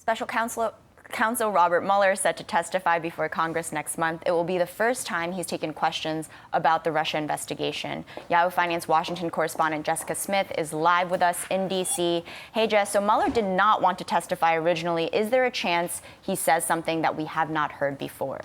Counsel Robert Mueller is set to testify before Congress next month. It will be the first time he's taken questions about the Russia investigation. Yahoo Finance Washington correspondent Jessica Smith is live with us in D.C. Hey, Jess, so Mueller did not want to testify originally. Is there a chance he says something that we have not heard before?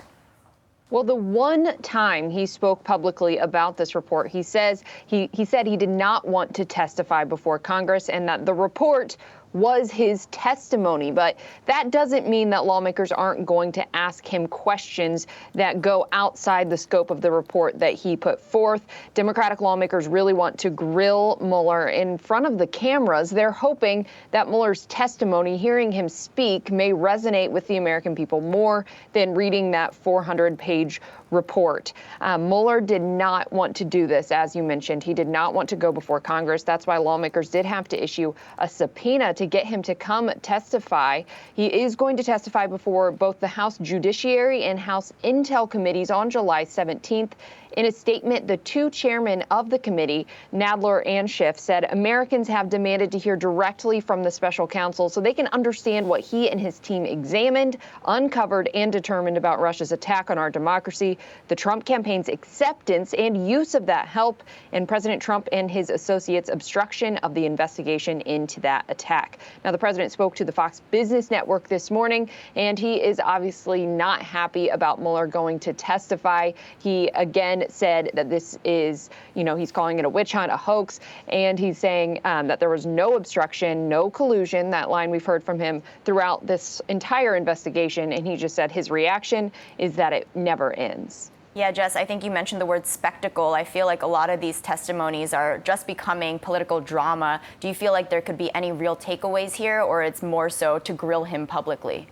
Well, the one time he spoke publicly about this report, he said he did not want to testify before Congress and that the report was his testimony. But that doesn't mean that lawmakers aren't going to ask him questions that go outside the scope of the report that he put forth. Democratic lawmakers really want to grill Mueller in front of the cameras. They're hoping that Mueller's testimony, hearing him speak, may resonate with the American people more than reading that 400-page report. Mueller did not want to do this, as you mentioned. He did not want to go before Congress. That's why lawmakers did have to issue a subpoena to get him to come testify. He is going to testify before both the House Judiciary and House Intel committees on July 17th. In a statement, the two chairmen of the committee, Nadler and Schiff, said Americans have demanded to hear directly from the special counsel so they can understand what he and his team examined, uncovered, and determined about Russia's attack on our democracy, the Trump campaign's acceptance and use of that help, and President Trump and his associates' obstruction of the investigation into that attack. Now, the president spoke to the Fox Business Network this morning, and he is obviously not happy about Mueller going to testify. He again said that this is, he's calling it a witch hunt, a hoax, and he's saying that there was no obstruction, no collusion. That line we've heard from him throughout this entire investigation, and he just said his reaction is that it never ends. Yeah, Jess, I think you mentioned the word spectacle. I feel like a lot of these testimonies are just becoming political drama. Do you feel like there could be any real takeaways here, or it's more so to grill him publicly?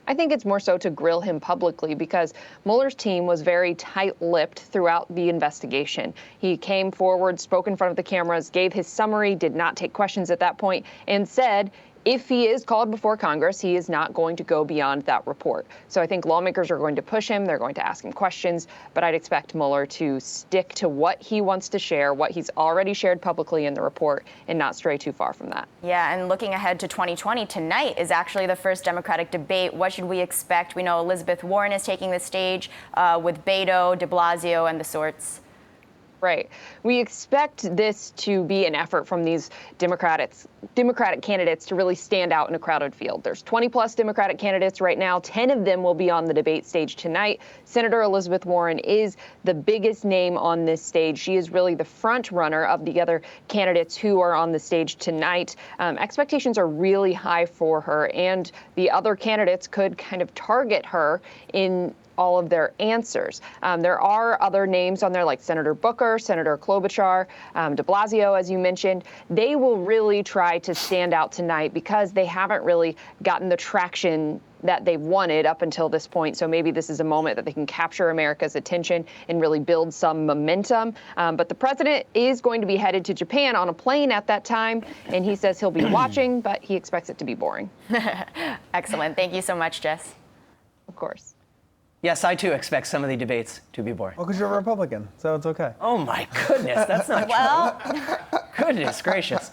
I think it's more so to grill him publicly because Mueller's team was very tight-lipped throughout the investigation. He came forward, spoke in front of the cameras, gave his summary, did not take questions at that point, and said if he is called before Congress, he is not going to go beyond that report. So I think lawmakers are going to push him. They're going to ask him questions. But I'd expect Mueller to stick to what he wants to share, what he's already shared publicly in the report, and not stray too far from that. Yeah, and looking ahead to 2020, tonight is actually the first Democratic debate. What should we expect? We know Elizabeth Warren is taking the stage with Beto, de Blasio, and the sorts. Right. We expect this to be an effort from these Democratic candidates to really stand out in a crowded field. There's 20-plus Democratic candidates right now. 10 of them will be on the debate stage tonight. Senator Elizabeth Warren is the biggest name on this stage. She is really the front runner of the other candidates who are on the stage tonight. Expectations are really high for her, and the other candidates could kind of target her in all of their answers. There are other names on there like Senator Booker, Senator Klobuchar, de Blasio, as you mentioned. They will really try to stand out tonight because they haven't really gotten the traction that they've wanted up until this point. So maybe this is a moment that they can capture America's attention and really build some momentum. But the president is going to be headed to Japan on a plane at that time, and he says he'll be watching, but he expects it to be boring. Excellent. Thank you so much, Jess. Of course. Yes, I too expect some of the debates to be boring. Well, because you're a Republican, so it's okay. Oh my goodness, that's not true. Goodness gracious.